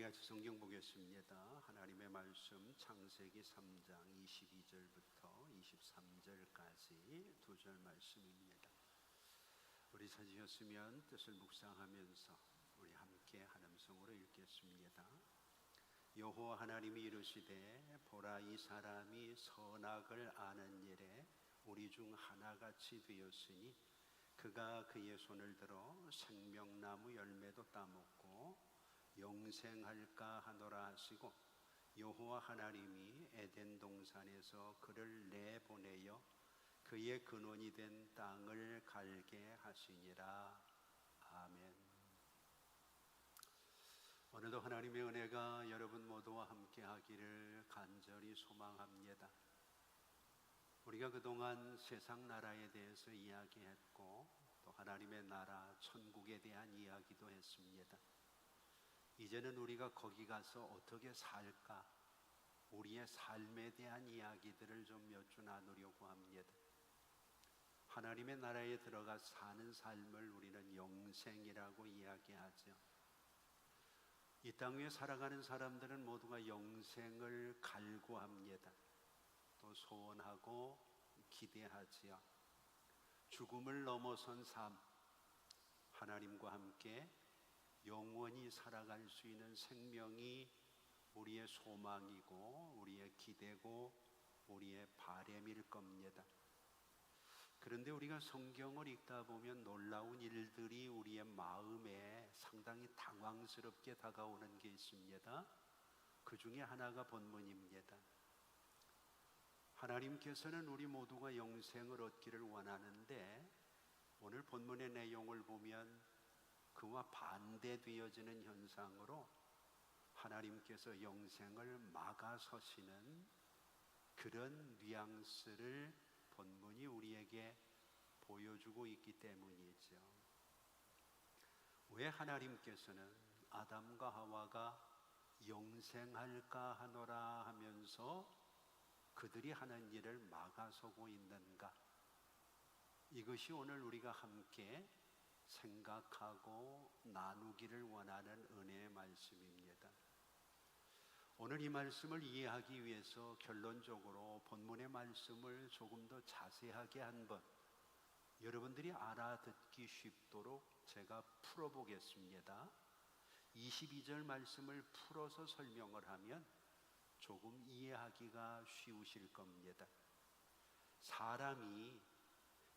같이 성경 보겠습니다. 하나님의 말씀 창세기 3장 22절부터 23절까지 두 절 말씀입니다. 우리 찾으셨으면 뜻을 묵상하면서 우리 함께 한 음성으로 읽겠습니다. 여호와 하나님이 이르시되 보라, 이 사람이 선악을 아는 일에 우리 중 하나같이 되었으니 그가 그의 손을 들어 생명나무 열매도 따먹고 영생할까 하노라 하시고, 여호와 하나님이 에덴 동산에서 그를 내보내어 그의 근원이 된 땅을 갈게 하시니라. 아멘. 오늘도 하나님의 은혜가 여러분 모두와 함께 하기를 간절히 소망합니다. 우리가 그동안 세상 나라에 대해서 이야기했고, 또 하나님의 나라 천국에 대한 이야기도 했습니다. 이제는 우리가 거기 가서 어떻게 살까, 우리의 삶에 대한 이야기들을 좀 몇 주 나누려고 합니다. 하나님의 나라에 들어가 사는 삶을 우리는 영생이라고 이야기하죠. 이 땅 위에 살아가는 사람들은 모두가 영생을 갈구합니다. 또 소원하고 기대하지요. 죽음을 넘어선 삶, 하나님과 함께 영원히 살아갈 수 있는 생명이 우리의 소망이고 우리의 기대고 우리의 바람일 겁니다. 그런데 우리가 성경을 읽다 보면 놀라운 일들이 우리의 마음에 상당히 당황스럽게 다가오는 게 있습니다. 그 중에 하나가 본문입니다. 하나님께서는 우리 모두가 영생을 얻기를 원하는데, 오늘 본문의 내용을 보면 그와 반대되어지는 현상으로 하나님께서 영생을 막아서시는 그런 뉘앙스를 본문이 우리에게 보여주고 있기 때문이죠. 왜 하나님께서는 아담과 하와가 영생할까 하노라 하면서 그들이 하는 일을 막아서고 있는가? 이것이 오늘 우리가 함께 생각하고 나누기를 원하는 은혜의 말씀입니다. 오늘 이 말씀을 이해하기 위해서 결론적으로 본문의 말씀을 조금 더 자세하게 한번 여러분들이 알아듣기 쉽도록 제가 풀어보겠습니다. 22절 말씀을 풀어서 설명을 하면 조금 이해하기가 쉬우실 겁니다. 사람이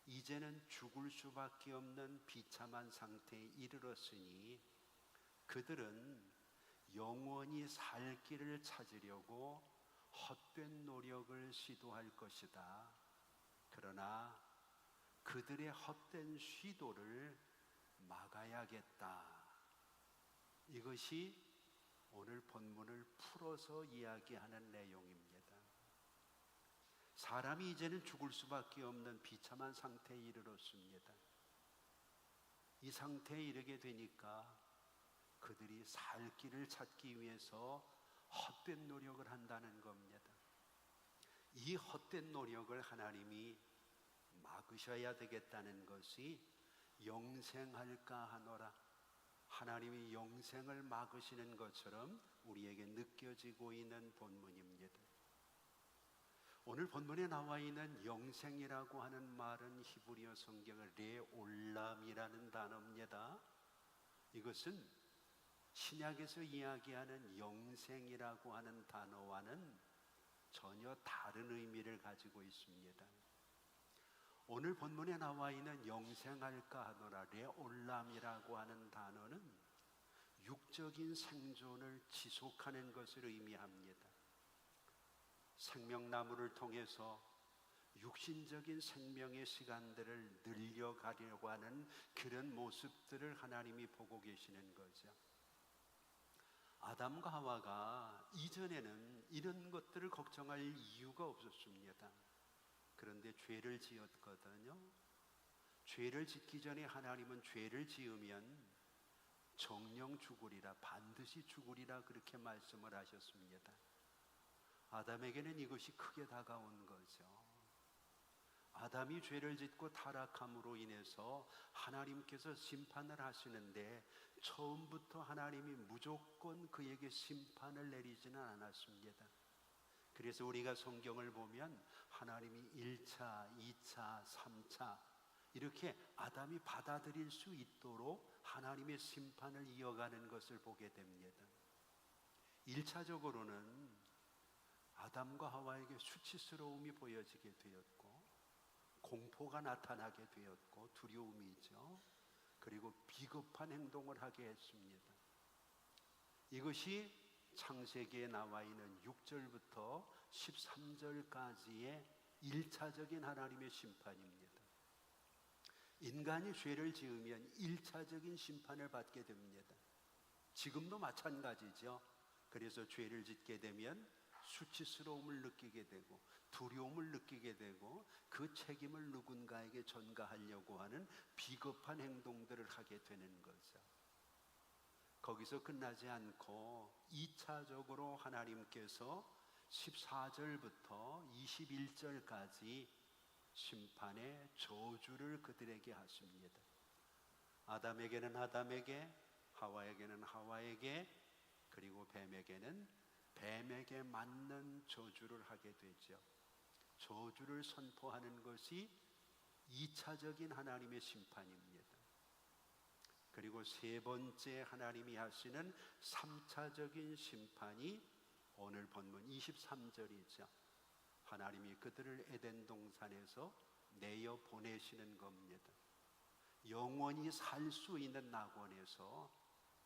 이제는 죽을 수밖에 없는 비참한 상태에 이르렀으니 그들은 영원히 살 길을 찾으려고 헛된 노력을 시도할 것이다. 그러나 그들의 헛된 시도를 막아야겠다. 이것이 오늘 본문을 풀어서 이야기하는 내용입니다. 사람이 이제는 죽을 수밖에 없는 비참한 상태에 이르렀습니다. 이 상태에 이르게 되니까 그들이 살 길을 찾기 위해서 헛된 노력을 한다는 겁니다. 이 헛된 노력을 하나님이 막으셔야 되겠다는 것이 영생할까 하노라, 하나님이 영생을 막으시는 것처럼 우리에게 느껴지고 있는 본문입니다. 오늘 본문에 나와 있는 영생이라고 하는 말은 히브리어 성경의 레올람이라는 단어입니다. 이것은 신약에서 이야기하는 영생이라고 하는 단어와는 전혀 다른 의미를 가지고 있습니다. 오늘 본문에 나와 있는 영생할까 하노라 레올람이라고 하는 단어는 육적인 생존을 지속하는 것을 의미합니다. 생명나무를 통해서 육신적인 생명의 시간들을 늘려가려고 하는 그런 모습들을 하나님이 보고 계시는 거죠. 아담과 하와가 이전에는 이런 것들을 걱정할 이유가 없었습니다. 그런데 죄를 지었거든요. 죄를 짓기 전에 하나님은 죄를 지으면 정령 죽으리라, 반드시 죽으리라 그렇게 말씀을 하셨습니다. 아담에게는 이것이 크게 다가온 거죠. 아담이 죄를 짓고 타락함으로 인해서 하나님께서 심판을 하시는데 처음부터 하나님이 무조건 그에게 심판을 내리지는 않았습니다. 그래서 우리가 성경을 보면 하나님이 1차, 2차, 3차 이렇게 아담이 받아들일 수 있도록 하나님의 심판을 이어가는 것을 보게 됩니다. 1차적으로는 아담과 하와에게 수치스러움이 보여지게 되었고, 공포가 나타나게 되었고, 두려움이죠. 그리고 비겁한 행동을 하게 했습니다. 이것이 창세기에 나와 있는 6절부터 13절까지의 1차적인 하나님의 심판입니다. 인간이 죄를 지으면 1차적인 심판을 받게 됩니다. 지금도 마찬가지죠. 그래서 죄를 짓게 되면 수치스러움을 느끼게 되고 두려움을 느끼게 되고 그 책임을 누군가에게 전가하려고 하는 비겁한 행동들을 하게 되는 거죠. 거기서 끝나지 않고 2차적으로 하나님께서 14절부터 21절까지 심판의 저주를 그들에게 하십니다. 아담에게는 아담에게, 하와에게는 하와에게, 그리고 뱀에게는 뱀에게 맞는 저주를 하게 되죠. 저주를 선포하는 것이 2차적인 하나님의 심판입니다. 그리고 세 번째 하나님이 하시는 3차적인 심판이 오늘 본문 23절이죠. 하나님이 그들을 에덴 동산에서 내어 보내시는 겁니다. 영원히 살 수 있는 낙원에서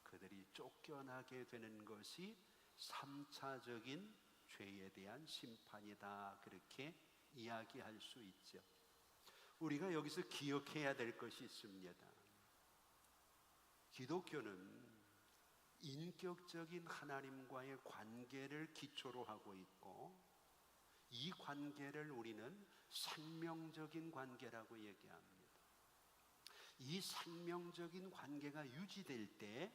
그들이 쫓겨나게 되는 것이 3차적인 죄에 대한 심판이다. 그렇게 이야기할 수 있죠. 우리가 여기서 기억해야 될 것이 있습니다. 기독교는 인격적인 하나님과의 관계를 기초로 하고 있고, 이 관계를 우리는 생명적인 관계라고 얘기합니다. 이 생명적인 관계가 유지될 때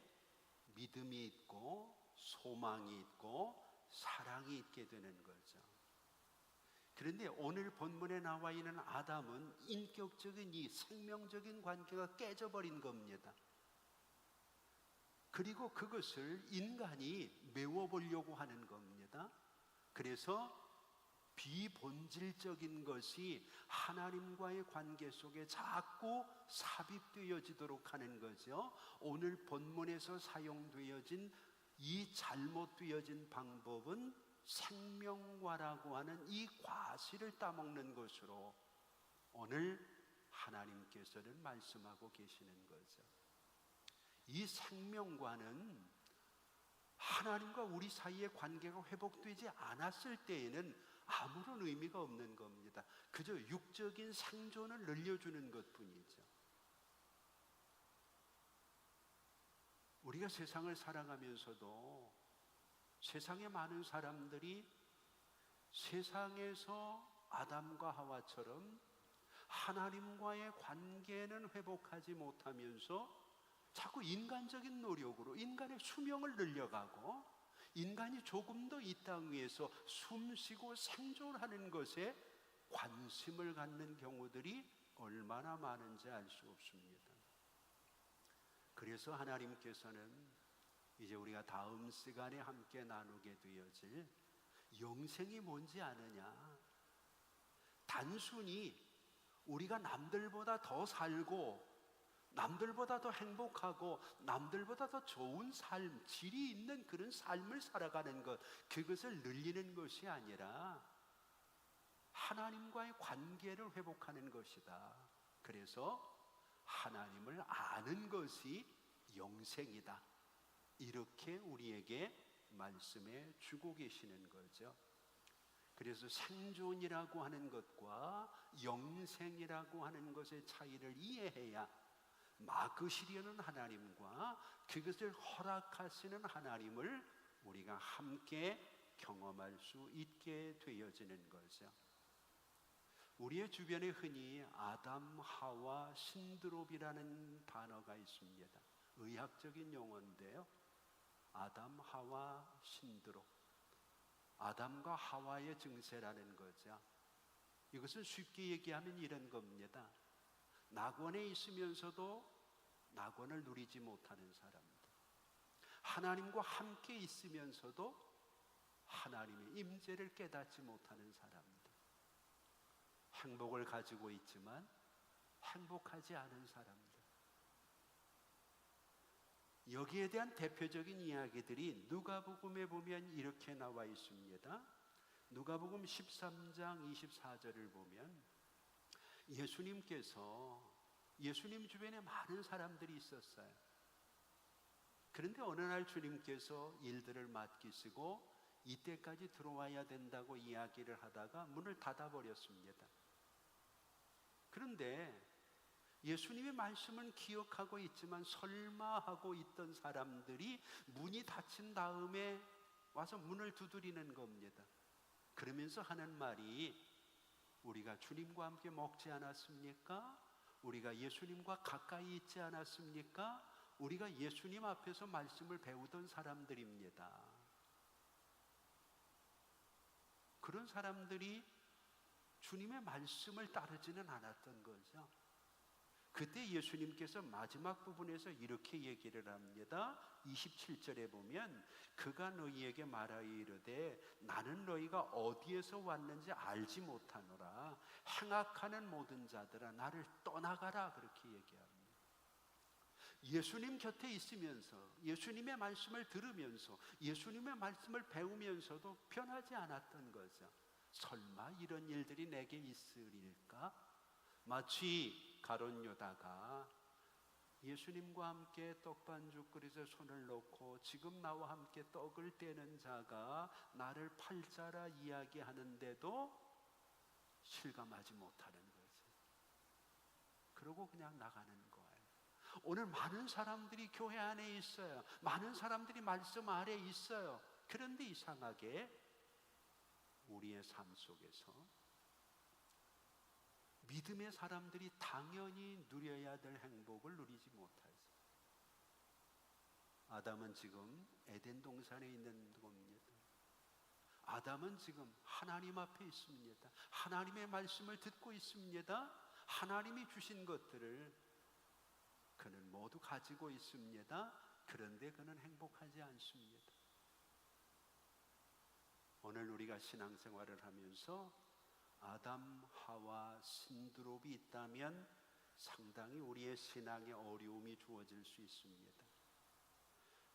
믿음이 있고 소망이 있고 사랑이 있게 되는 거죠. 그런데 오늘 본문에 나와 있는 아담은 인격적인 이 생명적인 관계가 깨져버린 겁니다. 그리고 그것을 인간이 메워보려고 하는 겁니다. 그래서 비본질적인 것이 하나님과의 관계 속에 자꾸 삽입되어지도록 하는 거죠. 오늘 본문에서 사용되어진 이 잘못되어진 방법은 생명과라고 하는 이 과실을 따먹는 것으로 오늘 하나님께서는 말씀하고 계시는 거죠. 이 생명과는 하나님과 우리 사이의 관계가 회복되지 않았을 때에는 아무런 의미가 없는 겁니다. 그저 육적인 생존을 늘려주는 것뿐이죠. 우리가 세상을 살아가면서도 세상의 많은 사람들이 세상에서 아담과 하와처럼 하나님과의 관계는 회복하지 못하면서 자꾸 인간적인 노력으로 인간의 수명을 늘려가고 인간이 조금 더 이 땅 위에서 숨쉬고 생존하는 것에 관심을 갖는 경우들이 얼마나 많은지 알 수 없습니다. 그래서 하나님께서는 이제 우리가 다음 시간에 함께 나누게 되어질 영생이 뭔지 아느냐? 단순히 우리가 남들보다 더 살고 남들보다 더 행복하고 남들보다 더 좋은 삶, 질이 있는 그런 삶을 살아가는 것, 그것을 늘리는 것이 아니라 하나님과의 관계를 회복하는 것이다. 그래서 하나님을 아는 것이 영생이다. 이렇게 우리에게 말씀해 주고 계시는 거죠. 그래서 생존이라고 하는 것과 영생이라고 하는 것의 차이를 이해해야 막으시려는 하나님과 그것을 허락하시는 하나님을 우리가 함께 경험할 수 있게 되어지는 거죠. 우리의 주변에 흔히 아담, 하와, 신드롬이라는 단어가 있습니다. 의학적인 용어인데요. 아담, 하와, 신드롬. 아담과 하와의 증세라는 거죠. 이것은 쉽게 얘기하면 이런 겁니다. 낙원에 있으면서도 낙원을 누리지 못하는 사람들, 하나님과 함께 있으면서도 하나님의 임재를 깨닫지 못하는 사람들, 행복을 가지고 있지만 행복하지 않은 사람들, 여기에 대한 대표적인 이야기들이 누가복음에 보면 이렇게 나와 있습니다. 누가복음 13장 24절을 보면 예수님 주변에 많은 사람들이 있었어요. 그런데 어느 날 주님께서 일들을 맡기시고 이때까지 들어와야 된다고 이야기를 하다가 문을 닫아버렸습니다. 그런데 예수님의 말씀은 기억하고 있지만 설마 하고 있던 사람들이 문이 닫힌 다음에 와서 문을 두드리는 겁니다. 그러면서 하는 말이, 우리가 주님과 함께 먹지 않았습니까? 우리가 예수님과 가까이 있지 않았습니까? 우리가 예수님 앞에서 말씀을 배우던 사람들입니다. 그런 사람들이 주님의 말씀을 따르지는 않았던 거죠. 그때 예수님께서 마지막 부분에서 이렇게 얘기를 합니다. 27절에 보면 그가 너희에게 말하여 이르되 나는 너희가 어디에서 왔는지 알지 못하노라. 행악하는 모든 자들아 나를 떠나가라. 그렇게 얘기합니다. 예수님 곁에 있으면서 예수님의 말씀을 들으면서 예수님의 말씀을 배우면서도 변하지 않았던 거죠. 설마 이런 일들이 내게 있으리까? 마치 가룟 유다가 예수님과 함께 떡반죽 그릇에 손을 놓고 지금 나와 함께 떡을 떼는 자가 나를 팔자라 이야기하는데도 실감하지 못하는 거지. 그러고 그냥 나가는 거예요. 오늘 많은 사람들이 교회 안에 있어요. 많은 사람들이 말씀 아래 있어요. 그런데 이상하게 우리의 삶 속에서 믿음의 사람들이 당연히 누려야 될 행복을 누리지 못하죠. 아담은 지금 에덴 동산에 있는 겁니다. 아담은 지금 하나님 앞에 있습니다. 하나님의 말씀을 듣고 있습니다. 하나님이 주신 것들을 그는 모두 가지고 있습니다. 그런데 그는 행복하지 않습니다. 오늘 우리가 신앙생활을 하면서 아담, 하와, 신드롭이 있다면 상당히 우리의 신앙에 어려움이 주어질 수 있습니다.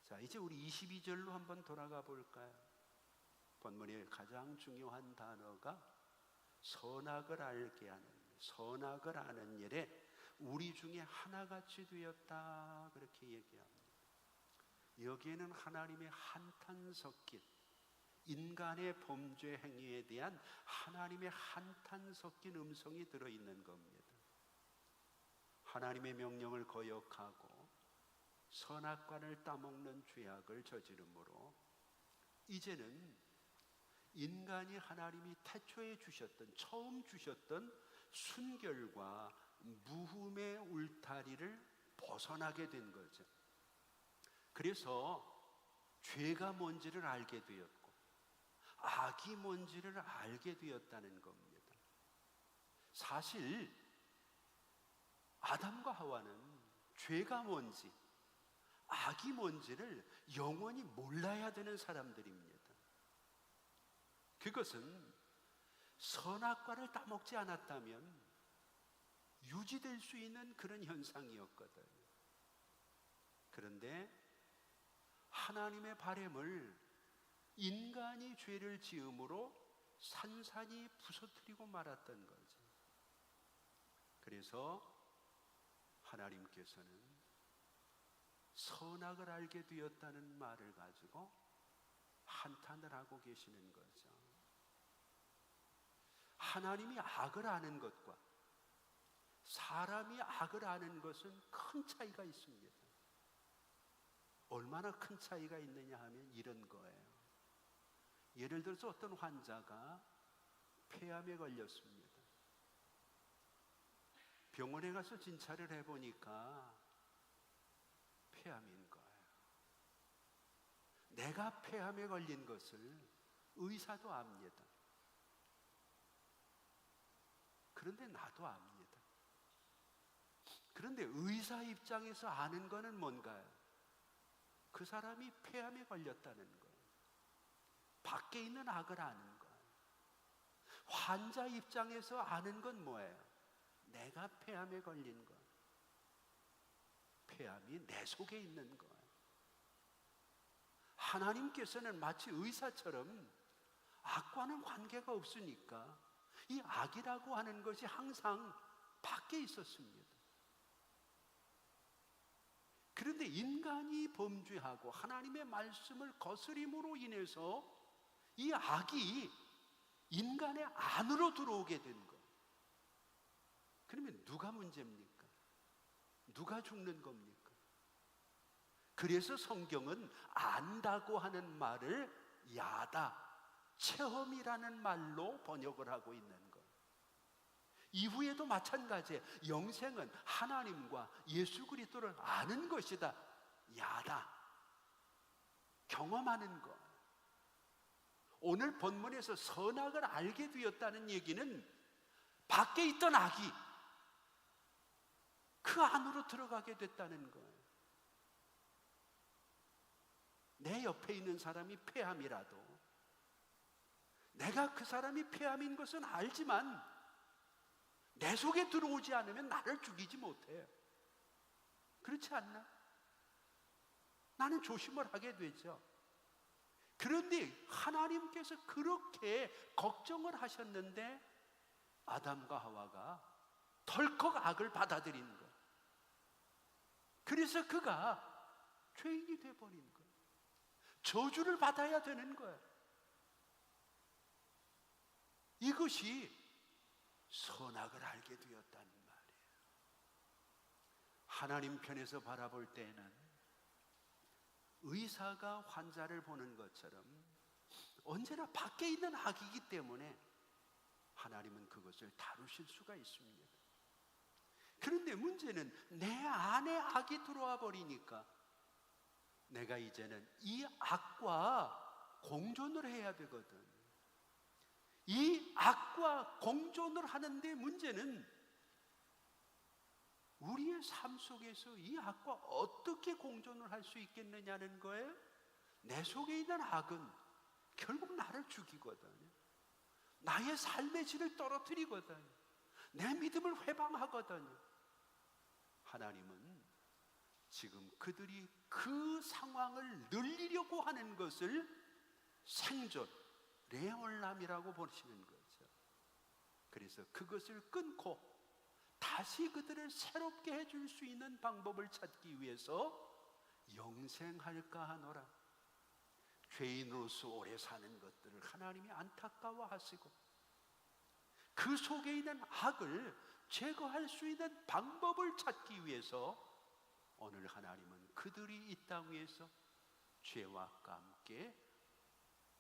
자, 이제 우리 22절로 한번 돌아가 볼까요? 본문의 가장 중요한 단어가 선악을 알게 하는, 선악을 아는 일에 우리 중에 하나같이 되었다. 그렇게 얘기합니다. 여기에는 하나님의 한탄 섞인 인간의 범죄 행위에 대한 하나님의 한탄 섞인 음성이 들어있는 겁니다. 하나님의 명령을 거역하고 선악과를 따먹는 죄악을 저지름으로 이제는 인간이 하나님이 태초에 주셨던, 처음 주셨던 순결과 무흠의 울타리를 벗어나게 된 거죠. 그래서 죄가 뭔지를 알게 되었고 악이 뭔지를 알게 되었다는 겁니다. 사실 아담과 하와는 죄가 뭔지 악이 뭔지를 영원히 몰라야 되는 사람들입니다. 그것은 선악과를 따먹지 않았다면 유지될 수 있는 그런 현상이었거든요. 그런데 하나님의 바램을 인간이 죄를 지음으로 산산이 부서뜨리고 말았던 거죠. 그래서 하나님께서는 선악을 알게 되었다는 말을 가지고 한탄을 하고 계시는 거죠. 하나님이 악을 아는 것과 사람이 악을 아는 것은 큰 차이가 있습니다. 얼마나 큰 차이가 있느냐 하면 이런 거예요. 예를 들어서 어떤 환자가 폐암에 걸렸습니다. 병원에 가서 진찰을 해보니까 폐암인 거예요. 내가 폐암에 걸린 것을 의사도 압니다. 그런데 나도 압니다. 그런데 의사 입장에서 아는 거는 뭔가요? 그 사람이 폐암에 걸렸다는 거예요. 밖에 있는 악을 아는 거예요. 환자 입장에서 아는 건 뭐예요? 내가 폐암에 걸린 거. 폐암이 내 속에 있는 거예요. 하나님께서는 마치 의사처럼 악과는 관계가 없으니까 이 악이라고 하는 것이 항상 밖에 있었습니다. 그런데 인간이 범죄하고 하나님의 말씀을 거스림으로 인해서 이 악이 인간의 안으로 들어오게 된 것. 그러면 누가 문제입니까? 누가 죽는 겁니까? 그래서 성경은 안다고 하는 말을 야다, 체험이라는 말로 번역을 하고 있는 것. 이후에도 마찬가지예요. 영생은 하나님과 예수 그리스도를 아는 것이다. 야다, 경험하는 것. 오늘 본문에서 선악을 알게 되었다는 얘기는 밖에 있던 악이 그 안으로 들어가게 됐다는 거예요. 내 옆에 있는 사람이 폐암이라도 내가 그 사람이 폐암인 것은 알지만 내 속에 들어오지 않으면 나를 죽이지 못해요. 그렇지 않나? 나는 조심을 하게 되죠. 그런데 하나님께서 그렇게 걱정을 하셨는데 아담과 하와가 덜컥 악을 받아들인 것. 그래서 그가 죄인이 되어버린 것. 저주를 받아야 되는 거예요. 이것이 선악을 알게 되었다는 말이에요. 하나님 편에서 바라볼 때는 의사가 환자를 보는 것처럼 언제나 밖에 있는 악이기 때문에 하나님은 그것을 다루실 수가 있습니다. 그런데 문제는 내 안에 악이 들어와 버리니까 내가 이제는 이 악과 공존을 해야 되거든. 이 악과 공존을 하는데 문제는 우리의 삶 속에서 이 악과 어떻게 공존을 할 수 있겠느냐는 거예요. 내 속에 있는 악은 결국 나를 죽이거든요. 나의 삶의 질을 떨어뜨리거든요. 내 믿음을 회방하거든요. 하나님은 지금 그들이 그 상황을 늘리려고 하는 것을 생존, 레올람이라고 보시는 거죠. 그래서 그것을 끊고 다시 그들을 새롭게 해줄 수 있는 방법을 찾기 위해서 영생할까 하노라. 죄인으로서 오래 사는 것들을 하나님이 안타까워하시고 그 속에 있는 악을 제거할 수 있는 방법을 찾기 위해서 오늘 하나님은 그들이 이 땅 위에서 죄와 함께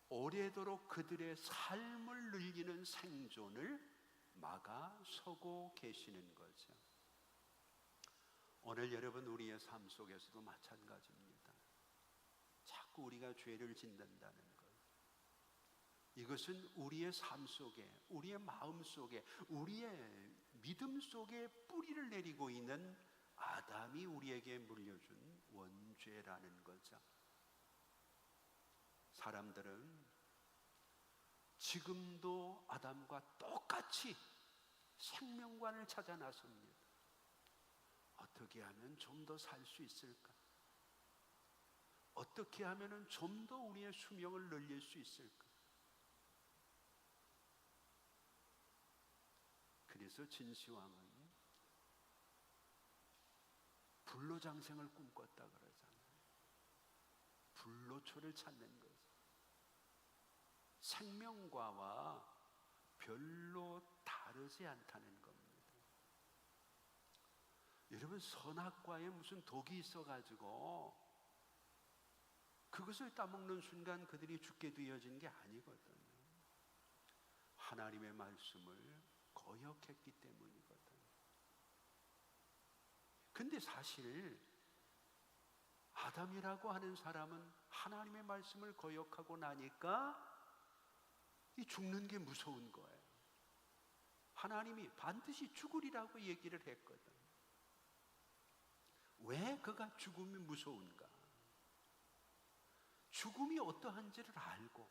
오래도록 그들의 삶을 늘리는 생존을 막아서고 계시는 거죠. 오늘 여러분 우리의 삶 속에서도 마찬가지입니다. 자꾸 우리가 죄를 짓는다는 것. 이것은 우리의 삶 속에, 우리의 마음 속에, 우리의 믿음 속에 뿌리를 내리고 있는 아담이 우리에게 물려준 원죄라는 거죠. 사람들은 지금도 아담과 똑같이 생명관을 찾아 나섭니다. 어떻게 하면 좀 더 살 수 있을까? 어떻게 하면 좀 더 우리의 수명을 늘릴 수 있을까? 그래서 진시황은 불로장생을 꿈꿨다 그러잖아요. 불로초를 찾는 거죠. 생명과와 별로 다르지 않다는 겁니다. 여러분 선악과에 무슨 독이 있어가지고 그것을 따먹는 순간 그들이 죽게 되어진 게 아니거든요. 하나님의 말씀을 거역했기 때문이거든요. 근데 사실 아담이라고 하는 사람은 하나님의 말씀을 거역하고 나니까 이 죽는 게 무서운 거예요. 하나님이 반드시 죽으리라고 얘기를 했거든. 왜 그가 죽음이 무서운가? 죽음이 어떠한지를 알고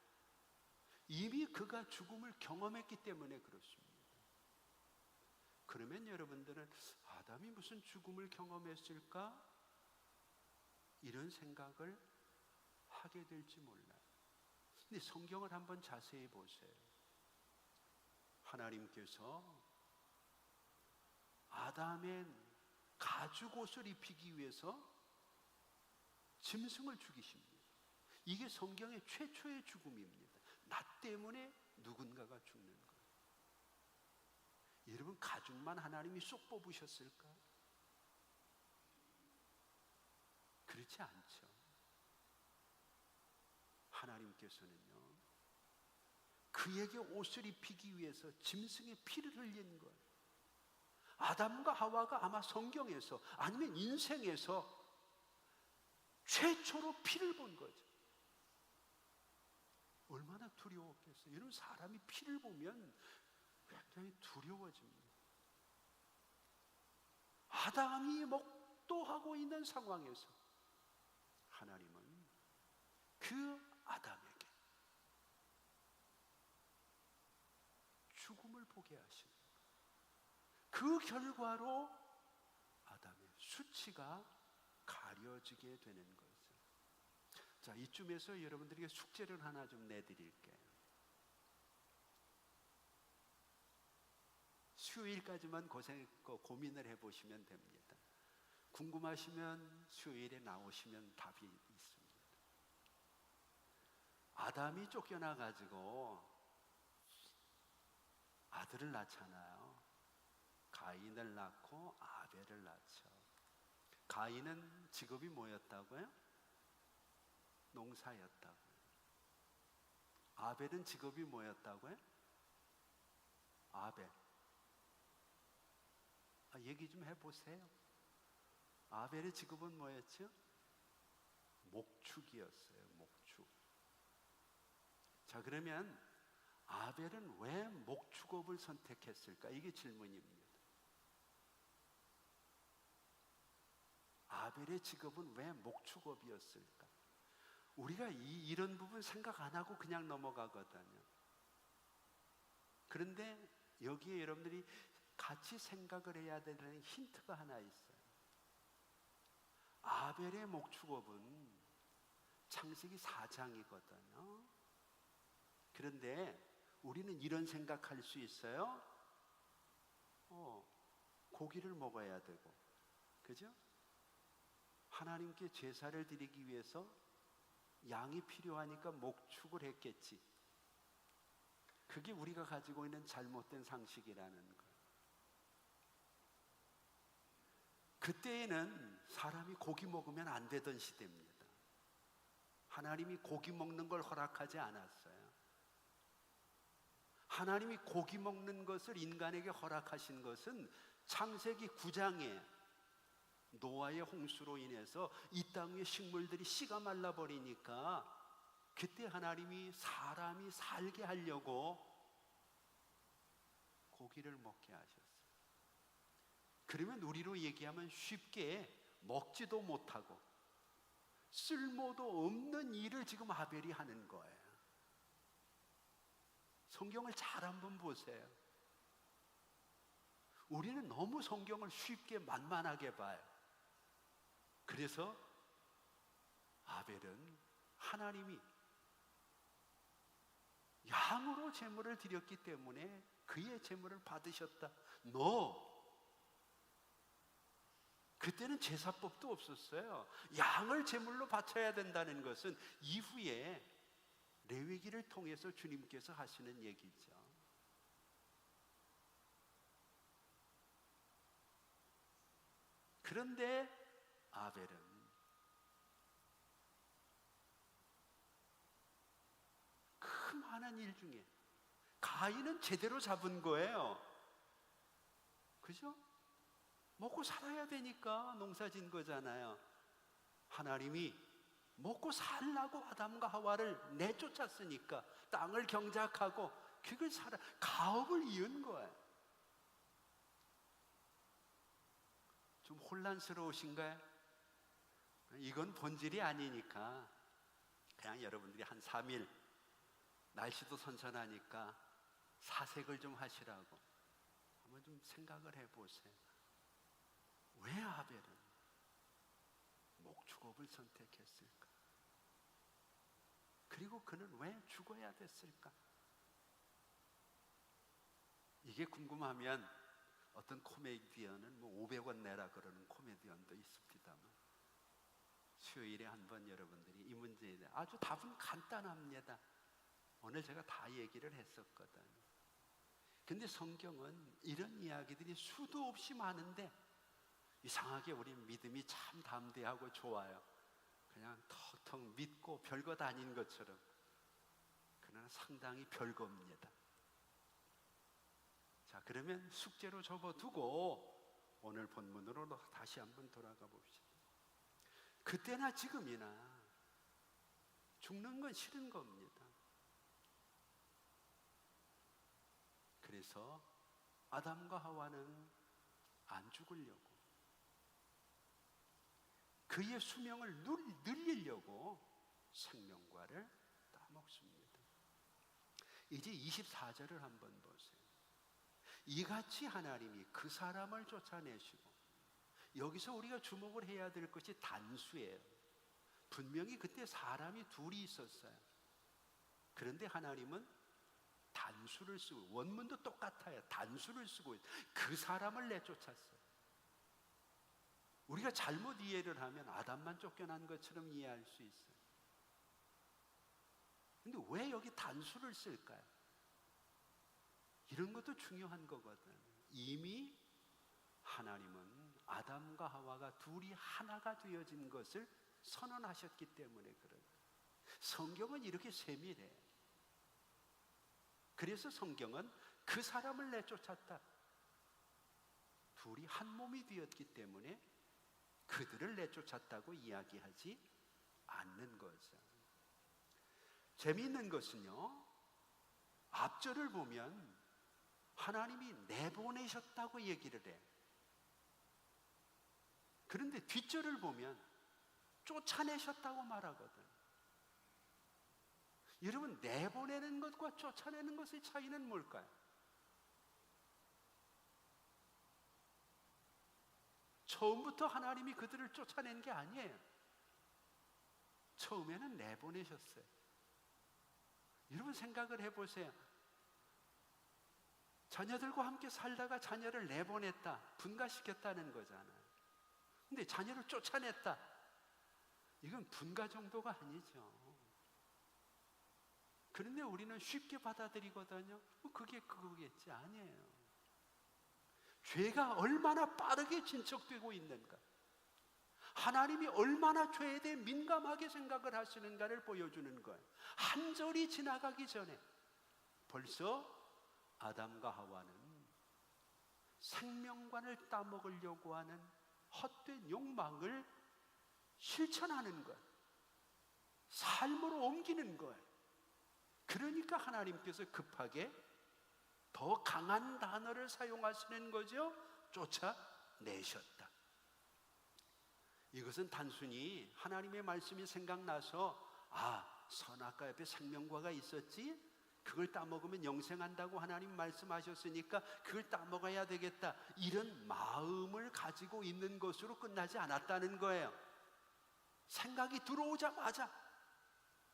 이미 그가 죽음을 경험했기 때문에 그렇습니다. 그러면 여러분들은 아담이 무슨 죽음을 경험했을까? 이런 생각을 하게 될지 몰라요. 근데 성경을 한번 자세히 보세요. 하나님께서 아담의 가죽 옷을 입히기 위해서 짐승을 죽이십니다. 이게 성경의 최초의 죽음입니다. 나 때문에 누군가가 죽는 거예요. 여러분, 가죽만 하나님이 쏙 뽑으셨을까? 그렇지 않죠. 하나님께서는요, 그에게 옷을 입히기 위해서 짐승의 피를 흘린 거예요. 아담과 하와가 아마 성경에서 아니면 인생에서 최초로 피를 본 거죠. 얼마나 두려웠겠어요. 여러분, 사람이 피를 보면 굉장히 두려워집니다. 아담이 목도하고 있는 상황에서 하나님은 그 아담에게 죽음을 보게 하십니다. 그 결과로 아담의 수치가 가려지게 되는 것을. 자, 이쯤에서 여러분들에게 숙제를 하나 좀 내드릴게요. 수요일까지만 고민을 해보시면 됩니다. 궁금하시면 수요일에 나오시면 답이 있습니다. 아담이 쫓겨나가지고 아들을 낳잖아요. 가인을 낳고 아벨을 낳죠. 가인은 직업이 뭐였다고요? 농사였다고요. 아벨은 직업이 뭐였다고요? 아벨. 얘기 좀 해보세요. 아벨의 직업은 뭐였죠? 목축이었어요. 목축. 자, 그러면 아벨은 왜 목축업을 선택했을까? 이게 질문입니다. 아벨의 직업은 왜 목축업이었을까? 우리가 이런 부분 생각 안 하고 그냥 넘어가거든요. 그런데 여기에 여러분들이 같이 생각을 해야 되는 힌트가 하나 있어요. 아벨의 목축업은 창세기 4장이거든요. 그런데 우리는 이런 생각할 수 있어요. 고기를 먹어야 되고, 그죠? 하나님께 제사를 드리기 위해서 양이 필요하니까 목축을 했겠지. 그게 우리가 가지고 있는 잘못된 상식이라는 거예요. 그때에는 사람이 고기 먹으면 안 되던 시대입니다. 하나님이 고기 먹는 걸 허락하지 않았어요. 하나님이 고기 먹는 것을 인간에게 허락하신 것은 창세기 9장에 노아의 홍수로 인해서 이 땅 위의 식물들이 씨가 말라버리니까 그때 하나님이 사람이 살게 하려고 고기를 먹게 하셨어요. 그러면 우리로 얘기하면 쉽게 먹지도 못하고 쓸모도 없는 일을 지금 아벨이 하는 거예요. 성경을 잘 한번 보세요. 우리는 너무 성경을 쉽게 만만하게 봐요. 그래서 아벨은 하나님이 양으로 제물을 드렸기 때문에 그의 제물을 받으셨다. 그때는 제사법도 없었어요. 양을 제물로 바쳐야 된다는 것은 이후에 레위기를 통해서 주님께서 하시는 얘기죠. 그런데 아벨은 그 많은 일 중에 가인은 제대로 잡은 거예요. 그죠? 먹고 살아야 되니까 농사 진 거잖아요. 하나님이 먹고 살라고 아담과 하와를 내쫓았으니까 땅을 경작하고 그걸 가업을 이은 거예요. 좀 혼란스러우신가요? 이건 본질이 아니니까 그냥 여러분들이 한 3일 날씨도 선선하니까 사색을 좀 하시라고 한번 좀 생각을 해보세요. 왜 아벨은 목축업을 선택했을까? 그리고 그는 왜 죽어야 됐을까? 이게 궁금하면 어떤 코미디언은 500원 내라 그러는 코미디언도 있습니다만, 수요일에 한번 여러분들이 이 문제에 대해 아주 답은 간단합니다. 오늘 제가 다 얘기를 했었거든요. 근데 성경은 이런 이야기들이 수도 없이 많은데 이상하게 우리 믿음이 참 담대하고 좋아요. 그냥 턱턱 믿고 별것 아닌 것처럼. 그러나 상당히 별겁니다. 자, 그러면 숙제로 접어두고 오늘 본문으로 다시 한번 돌아가 봅시다. 그때나 지금이나 죽는 건 싫은 겁니다. 그래서 아담과 하와는 안 죽으려고, 그의 수명을 늘리려고 생명과를 따먹습니다. 이제 24절을 한번 보세요. 이같이 하나님이 그 사람을 쫓아내시고, 여기서 우리가 주목을 해야 될 것이 단수예요. 분명히 그때 사람이 둘이 있었어요. 그런데 하나님은 단수를 쓰고, 원문도 똑같아요. 단수를 쓰고 그 사람을 내쫓았어요. 우리가 잘못 이해를 하면 아담만 쫓겨난 것처럼 이해할 수 있어요. 근데 왜 여기 단수를 쓸까요? 이런 것도 중요한 거거든. 이미 하나님은 아담과 하와가 둘이 하나가 되어진 것을 선언하셨기 때문에 그래요. 성경은 이렇게 세밀해. 그래서 성경은 그 사람을 내쫓았다. 둘이 한 몸이 되었기 때문에 그들을 내쫓았다고 이야기하지 않는 거죠. 재미있는 것은요, 앞절을 보면 하나님이 내보내셨다고 얘기를 해. 그런데 뒷절을 보면 쫓아내셨다고 말하거든. 여러분, 내보내는 것과 쫓아내는 것의 차이는 뭘까요? 처음부터 하나님이 그들을 쫓아낸 게 아니에요. 처음에는 내보내셨어요. 여러분 생각을 해보세요. 자녀들과 함께 살다가 자녀를 내보냈다, 분가시켰다는 거잖아요. 근데 자녀를 쫓아냈다, 이건 분가 정도가 아니죠. 그런데 우리는 쉽게 받아들이거든요. 그게 그거겠지. 아니에요. 죄가 얼마나 빠르게 진척되고 있는가, 하나님이 얼마나 죄에 대해 민감하게 생각을 하시는가를 보여주는 거예요. 한 절이 지나가기 전에 벌써 아담과 하와는 생명관을 따먹으려고 하는 헛된 욕망을 실천하는 거예요. 삶으로 옮기는 거예요. 그러니까 하나님께서 급하게 더 강한 단어를 사용하시는 거죠. 쫓아내셨다. 이것은 단순히 하나님의 말씀이 생각나서 선악과 옆에 생명과가 있었지, 그걸 따먹으면 영생한다고 하나님 말씀하셨으니까 그걸 따먹어야 되겠다, 이런 마음을 가지고 있는 것으로 끝나지 않았다는 거예요. 생각이 들어오자마자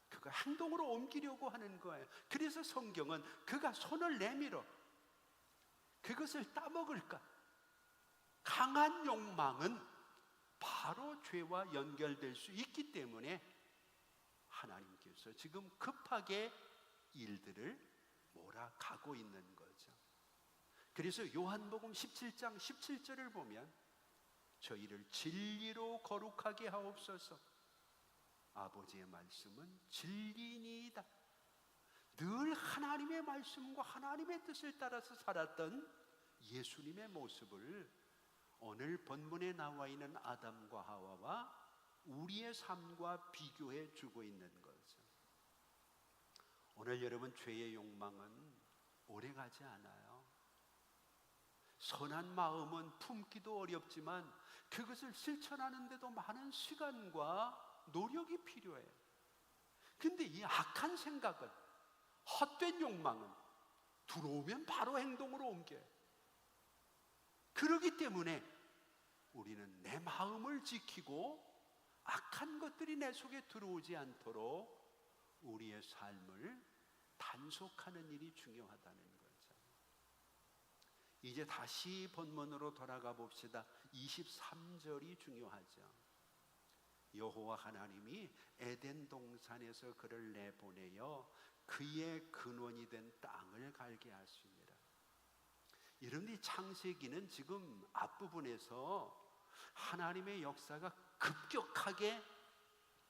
그걸 행동으로 옮기려고 하는 거예요. 그래서 성경은 그가 손을 내밀어 그것을 따먹을까, 강한 욕망은 바로 죄와 연결될 수 있기 때문에 하나님께서 지금 급하게 일들을 몰아가고 있는 거죠. 그래서 요한복음 17장 17절을 보면 저희를 진리로 거룩하게 하옵소서, 아버지의 말씀은 진리니이다. 늘 하나님의 말씀과 하나님의 뜻을 따라서 살았던 예수님의 모습을 오늘 본문에 나와 있는 아담과 하와와 우리의 삶과 비교해 주고 있는 거죠. 오늘 여러분, 죄의 욕망은 오래가지 않아요. 선한 마음은 품기도 어렵지만 그것을 실천하는 데도 많은 시간과 노력이 필요해요. 근데 이 악한 생각은, 헛된 욕망은 들어오면 바로 행동으로 옮겨요. 그렇기 때문에 우리는 내 마음을 지키고 악한 것들이 내 속에 들어오지 않도록 우리의 삶을 단속하는 일이 중요하다는 거죠. 이제 다시 본문으로 돌아가 봅시다. 23절이 중요하죠. 여호와 하나님이 에덴 동산에서 그를 내보내어 그의 근원이 된 땅을 갈게 하십니다. 여러분이 창세기는 지금 앞부분에서 하나님의 역사가 급격하게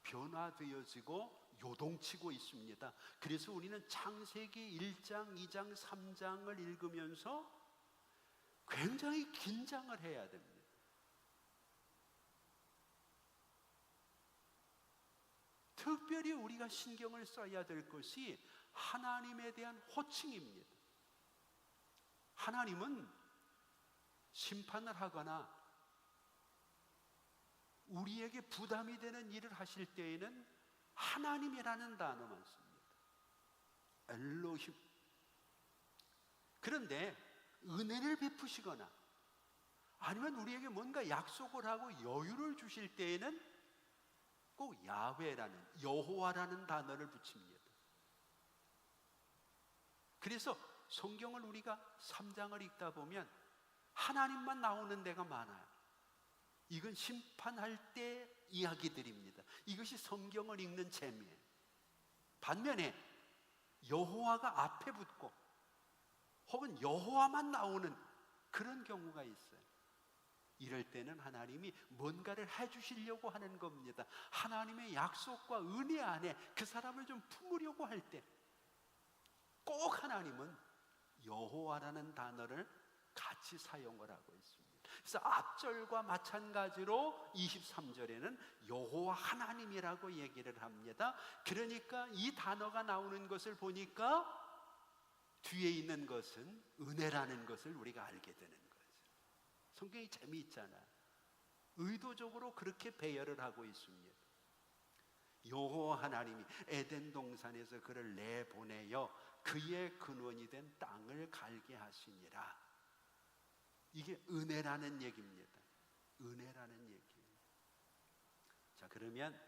변화되어지고 요동치고 있습니다. 그래서 우리는 창세기 1장, 2장, 3장을 읽으면서 굉장히 긴장을 해야 됩니다. 특별히 우리가 신경을 써야 될 것이 하나님에 대한 호칭입니다. 하나님은 심판을 하거나 우리에게 부담이 되는 일을 하실 때에는 하나님이라는 단어만 씁니다. 엘로힘. 그런데 은혜를 베푸시거나 아니면 우리에게 뭔가 약속을 하고 여유를 주실 때에는 꼭 야훼라는, 여호와라는 단어를 붙입니다. 그래서 성경을 우리가 3장을 읽다 보면 하나님만 나오는 데가 많아요. 이건 심판할 때 이야기들입니다. 이것이 성경을 읽는 재미예요. 반면에 여호와가 앞에 붙고 혹은 여호와만 나오는 그런 경우가 있어요. 이럴 때는 하나님이 뭔가를 해주시려고 하는 겁니다. 하나님의 약속과 은혜 안에 그 사람을 좀 품으려고 할 때 꼭 하나님은 여호와라는 단어를 같이 사용을 하고 있습니다. 그래서 앞절과 마찬가지로 23절에는 여호와 하나님이라고 얘기를 합니다. 그러니까 이 단어가 나오는 것을 보니까 뒤에 있는 것은 은혜라는 것을 우리가 알게 되는 거죠. 성경이 재미있잖아요. 의도적으로 그렇게 배열을 하고 있습니다. 여호와 하나님이 에덴 동산에서 그를 내보내어 그의 근원이 된 땅을 갈게 하시니라. 이게 은혜라는 얘기입니다. 은혜라는 얘기예요. 자, 그러면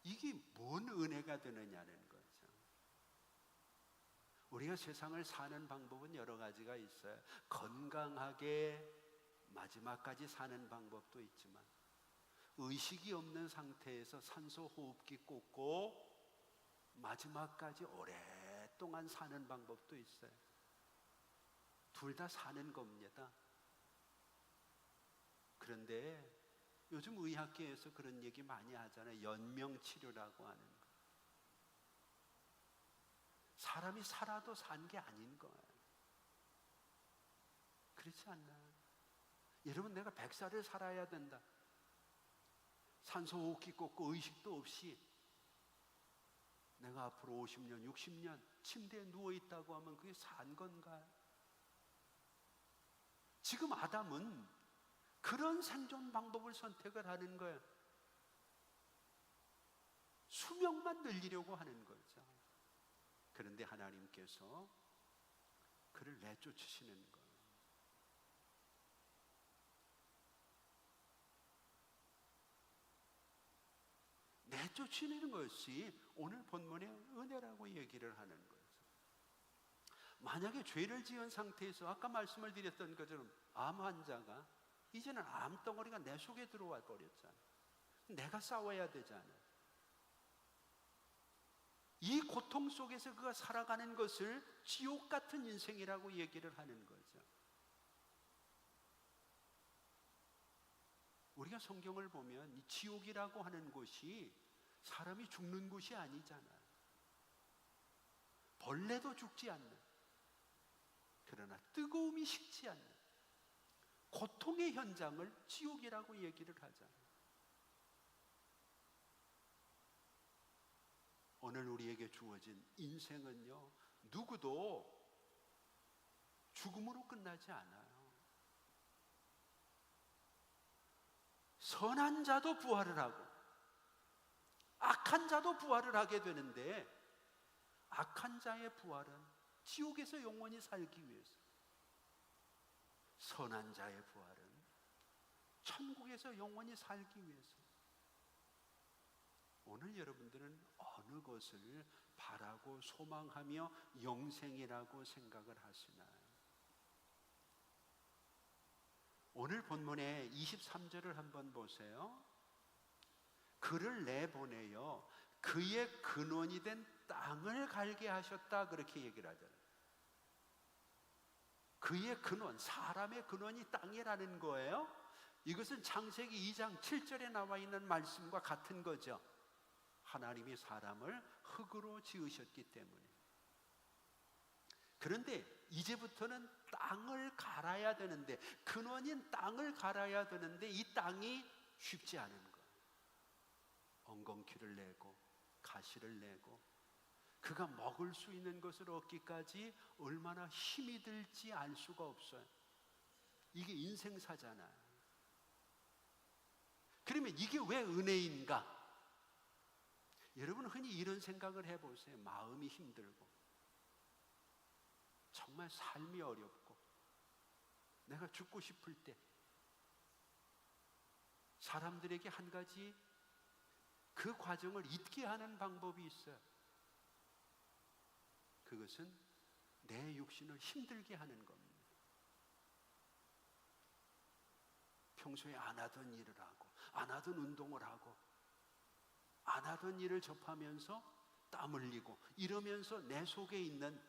이게 뭔 은혜가 되느냐는 거죠. 우리가 세상을 사는 방법은 여러 가지가 있어요. 건강하게 마지막까지 사는 방법도 있지만 의식이 없는 상태에서 산소 호흡기 꽂고 마지막까지 오랫동안 사는 방법도 있어요. 둘 다 사는 겁니다. 그런데 요즘 의학계에서 그런 얘기 많이 하잖아요. 연명치료라고 하는 거. 사람이 살아도 산 게 아닌 거예요. 그렇지 않나요? 여러분, 내가 100살을 살아야 된다. 산소호흡기 꽂고 의식도 없이 내가 앞으로 50년, 60년 침대에 누워있다고 하면 그게 산 건가요? 지금 아담은 그런 생존 방법을 선택을 하는 거예요. 수명만 늘리려고 하는 거죠. 그런데 하나님께서 그를 내쫓으시는 거예요. 내쫓으는 것이 오늘 본문의 은혜라고 얘기를 하는 거죠. 만약에 죄를 지은 상태에서 아까 말씀을 드렸던 것처럼 암 환자가 이제는 암덩어리가 내 속에 들어와 버렸잖아요. 내가 싸워야 되잖아요. 이 고통 속에서 그가 살아가는 것을 지옥 같은 인생이라고 얘기를 하는 거죠. 우리가 성경을 보면 이 지옥이라고 하는 곳이 사람이 죽는 곳이 아니잖아요. 벌레도 죽지 않는, 그러나 뜨거움이 식지 않는 고통의 현장을 지옥이라고 얘기를 하잖아요. 오늘 우리에게 주어진 인생은요, 누구도 죽음으로 끝나지 않아요. 선한 자도 부활을 하고 악한 자도 부활을 하게 되는데, 악한 자의 부활은 지옥에서 영원히 살기 위해서, 선한 자의 부활은 천국에서 영원히 살기 위해서. 오늘 여러분들은 어느 것을 바라고 소망하며 영생이라고 생각을 하시나요? 오늘 본문의 23절을 한번 보세요. 그를 내보내어 그의 근원이 된 땅을 갈게 하셨다, 그렇게 얘기를 하잖아요. 그의 근원, 사람의 근원이 땅이라는 거예요. 이것은 창세기 2장 7절에 나와 있는 말씀과 같은 거죠. 하나님이 사람을 흙으로 지으셨기 때문에. 그런데 이제부터는 땅을 갈아야 되는데, 근원인 땅을 갈아야 되는데 이 땅이 쉽지 않은 거예요. 엉겅퀴를 내고 가시를 내고 그가 먹을 수 있는 것을 얻기까지 얼마나 힘이 들지 알 수가 없어요. 이게 인생사잖아요. 그러면 이게 왜 은혜인가? 여러분 흔히 이런 생각을 해보세요. 마음이 힘들고 정말 삶이 어렵고 내가 죽고 싶을 때 사람들에게 한 가지 그 과정을 잊게 하는 방법이 있어요. 그것은 내 육신을 힘들게 하는 겁니다. 평소에 안 하던 일을 하고 안 하던 운동을 하고 안 하던 일을 접하면서 땀 흘리고 이러면서 내 속에 있는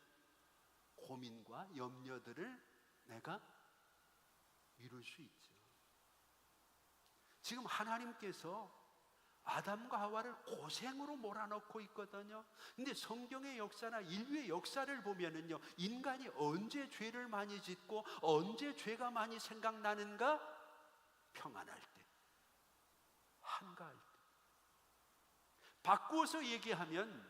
고민과 염려들을 내가 미룰 수 있죠. 지금 하나님께서 아담과 하와를 고생으로 몰아넣고 있거든요. 근데 성경의 역사나 인류의 역사를 보면은요, 인간이 언제 죄를 많이 짓고 언제 죄가 많이 생각나는가? 평안할 때, 한가할 때. 바꾸어서 얘기하면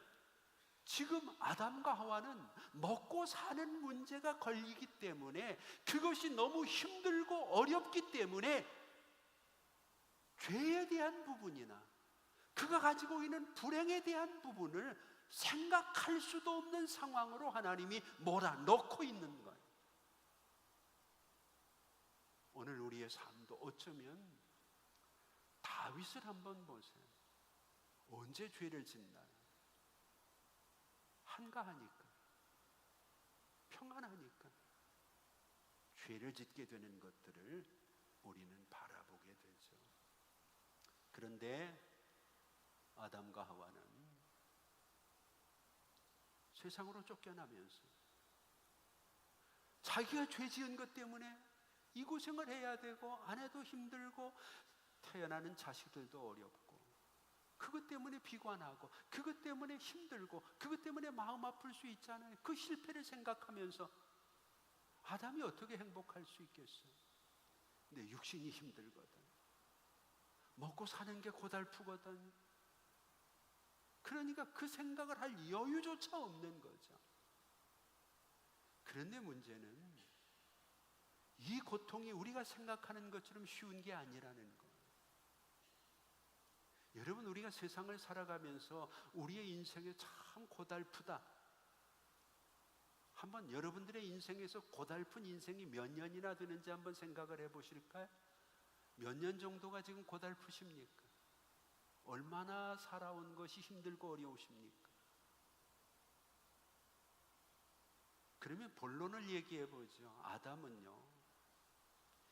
지금 아담과 하와는 먹고 사는 문제가 걸리기 때문에, 그것이 너무 힘들고 어렵기 때문에 죄에 대한 부분이나 그가 가지고 있는 불행에 대한 부분을 생각할 수도 없는 상황으로 하나님이 몰아넣고 있는 거예요. 오늘 우리의 삶도 어쩌면 다윗을 한번 보세요. 언제 죄를 짓나요? 한가하니까, 평안하니까 죄를 짓게 되는 것들을 우리는 바라보게 되죠. 그런데 아담과 하와는 세상으로 쫓겨나면서 자기가 죄 지은 것 때문에 이 고생을 해야 되고 아내도 힘들고 태어나는 자식들도 어렵고 그것 때문에 비관하고 그것 때문에 힘들고 그것 때문에 마음 아플 수 있잖아요. 그 실패를 생각하면서 아담이 어떻게 행복할 수 있겠어요? 근데 육신이 힘들거든. 먹고 사는 게 고달프거든. 그러니까 그 생각을 할 여유조차 없는 거죠. 그런데 문제는 이 고통이 우리가 생각하는 것처럼 쉬운 게 아니라는 거예요. 여러분, 우리가 세상을 살아가면서 우리의 인생이 참 고달프다. 한번 여러분들의 인생에서 고달픈 인생이 몇 년이나 되는지 한번 생각을 해보실까요? 몇 년 정도가 지금 고달프십니까? 얼마나 살아온 것이 힘들고 어려우십니까? 그러면 본론을 얘기해 보죠. 아담은요,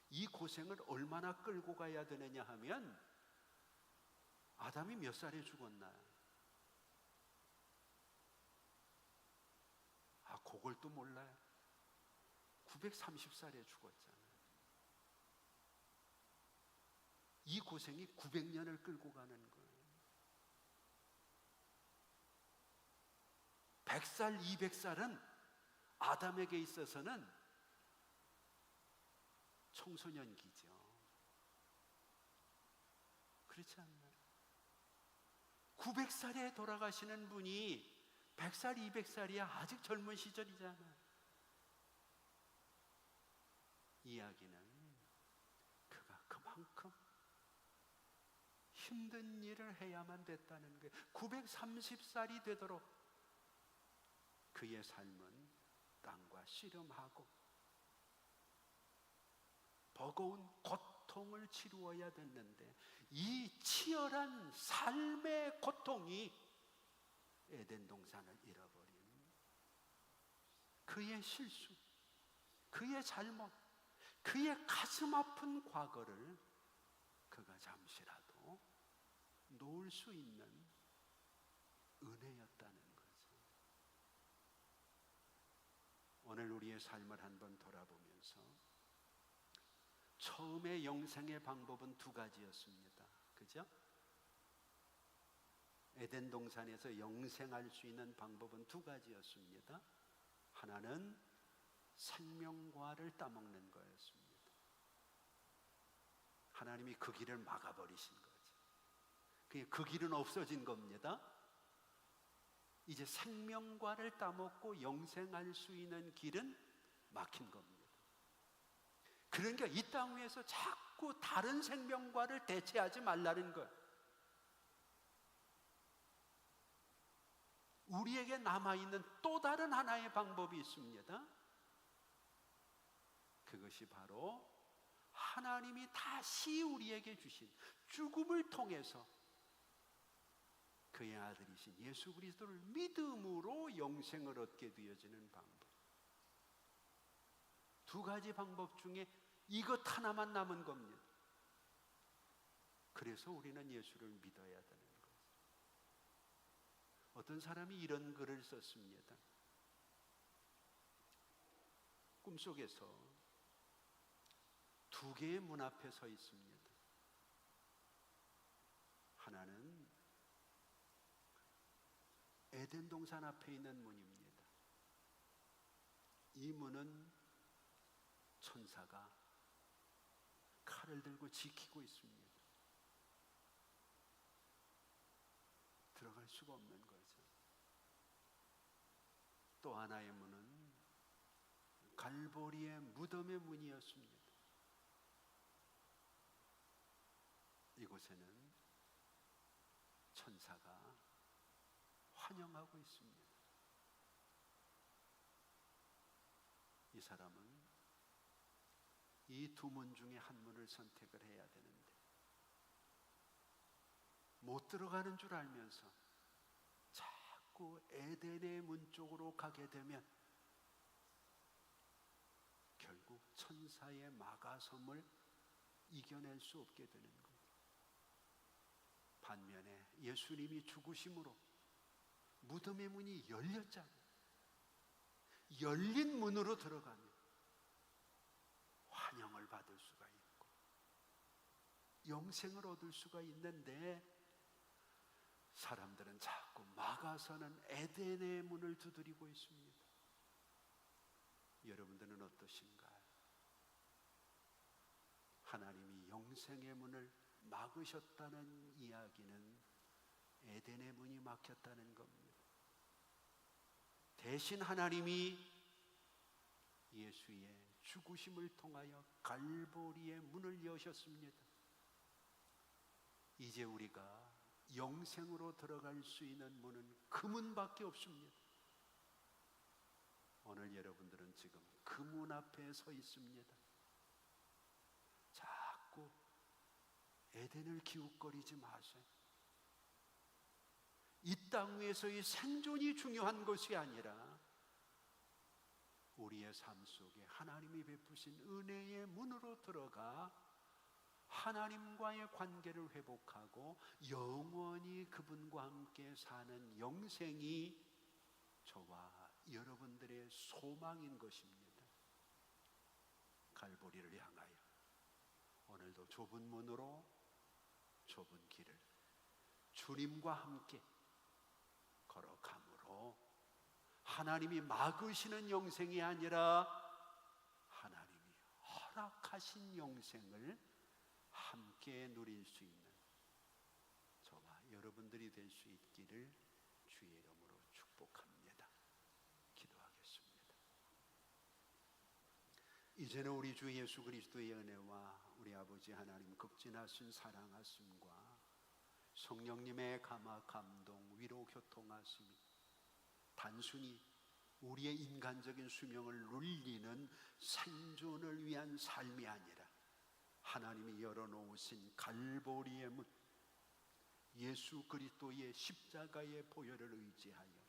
이 고생을 얼마나 끌고 가야 되느냐 하면, 아담이 몇 살에 죽었나요? 아, 그걸 또 몰라요? 930살에 죽었잖아요. 이 고생이 900년을 끌고 가는 거예요. 100살, 200살은 아담에게 있어서는 청소년기죠. 그렇지 않나요? 900살에 돌아가시는 분이 100살, 200살이야 아직 젊은 시절이잖아요. 이야기는 그가 그만큼 힘든 일을 해야만 됐다는 거예요. 930살이 되도록 그의 삶은 땅과 씨름하고 버거운 고통을 치루어야 됐는데, 이 치열한 삶의 고통이 에덴 동산을 잃어버린 그의 실수, 그의 잘못, 그의 가슴 아픈 과거를 그가 잠시라도 놓을 수 있는 은혜였다는 거죠. 오늘 우리의 삶을 한번 돌아보면서 처음에 영생의 방법은 두 가지였습니다. 그죠? 에덴 동산에서 영생할 수 있는 방법은 두 가지였습니다. 하나는 생명과를 따먹는 거였습니다. 하나님이 그 길을 막아버리신 거죠. 그 길은 없어진 겁니다. 이제 생명과를 따먹고 영생할 수 있는 길은 막힌 겁니다. 그러니까 이 땅 위에서 자꾸 다른 생명과를 대체하지 말라는 거예요. 우리에게 남아있는 또 다른 하나의 방법이 있습니다. 그것이 바로 하나님이 다시 우리에게 주신 죽음을 통해서 그의 아들이신 예수 그리스도를 믿음으로 영생을 얻게 되어지는 방법. 두 가지 방법 중에 이것 하나만 남은 겁니다. 그래서 우리는 예수를 믿어야 되는 거죠. 어떤 사람이 이런 글을 썼습니다. 꿈속에서 두 개의 문 앞에 서 있습니다. 하나는 에덴 동산 앞에 있는 문입니다. 이 문은 천사가 칼을 들고 지키고 있습니다. 들어갈 수가 없는 거죠. 또 하나의 문은 갈보리의 무덤의 문이었습니다. 이곳에는 천사가 환영하고 있습니다. 이 사람은 이 두 문 중에 한 문을 선택을 해야 되는데 못 들어가는 줄 알면서 자꾸 에덴의 문 쪽으로 가게 되면 결국 천사의 막아섬을 이겨낼 수 없게 되는 겁니다. 반면에 예수님이 죽으심으로 무덤의 문이 열렸잖아요. 열린 문으로 들어가면 환영을 받을 수가 있고 영생을 얻을 수가 있는데, 사람들은 자꾸 막아서는 에덴의 문을 두드리고 있습니다. 여러분들은 어떠신가요? 하나님이 영생의 문을 막으셨다는 이야기는 에덴의 문이 막혔다는 겁니다. 대신 하나님이 예수의 죽으심을 통하여 갈보리의 문을 여셨습니다. 이제 우리가 영생으로 들어갈 수 있는 문은 그 문밖에 없습니다. 오늘 여러분들은 지금 그 문 앞에 서 있습니다. 자꾸 에덴을 기웃거리지 마세요. 이 땅 위에서의 생존이 중요한 것이 아니라 우리의 삶 속에 하나님이 베푸신 은혜의 문으로 들어가 하나님과의 관계를 회복하고 영원히 그분과 함께 사는 영생이 저와 여러분들의 소망인 것입니다. 갈보리를 향하여 오늘도 좁은 문으로 좁은 길을 주님과 함께 걸어감으로 하나님이 막으시는 영생이 아니라 하나님이 허락하신 영생을 함께 누릴 수 있는 저와 여러분들이 될 수 있기를 주의 이름으로 축복합니다. 기도하겠습니다. 이제는 우리 주 예수 그리스도의 은혜와 우리 아버지 하나님 극진하신 사랑하심과 성령님의 감화, 감동, 위로, 교통하심이 단순히 우리의 인간적인 수명을 눌리는 생존을 위한 삶이 아니라 하나님이 열어놓으신 갈보리의 문, 예수 그리스도의 십자가의 보혈을 의지하여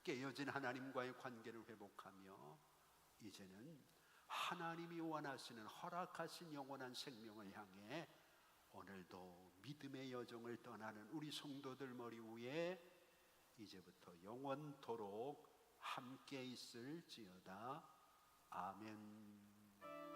깨어진 하나님과의 관계를 회복하며 이제는 하나님이 원하시는 허락하신 영원한 생명을 향해 오늘도 믿음의 여정을 떠나는 우리 성도들 머리 위에 이제부터 영원토록 함께 있을지어다. 아멘.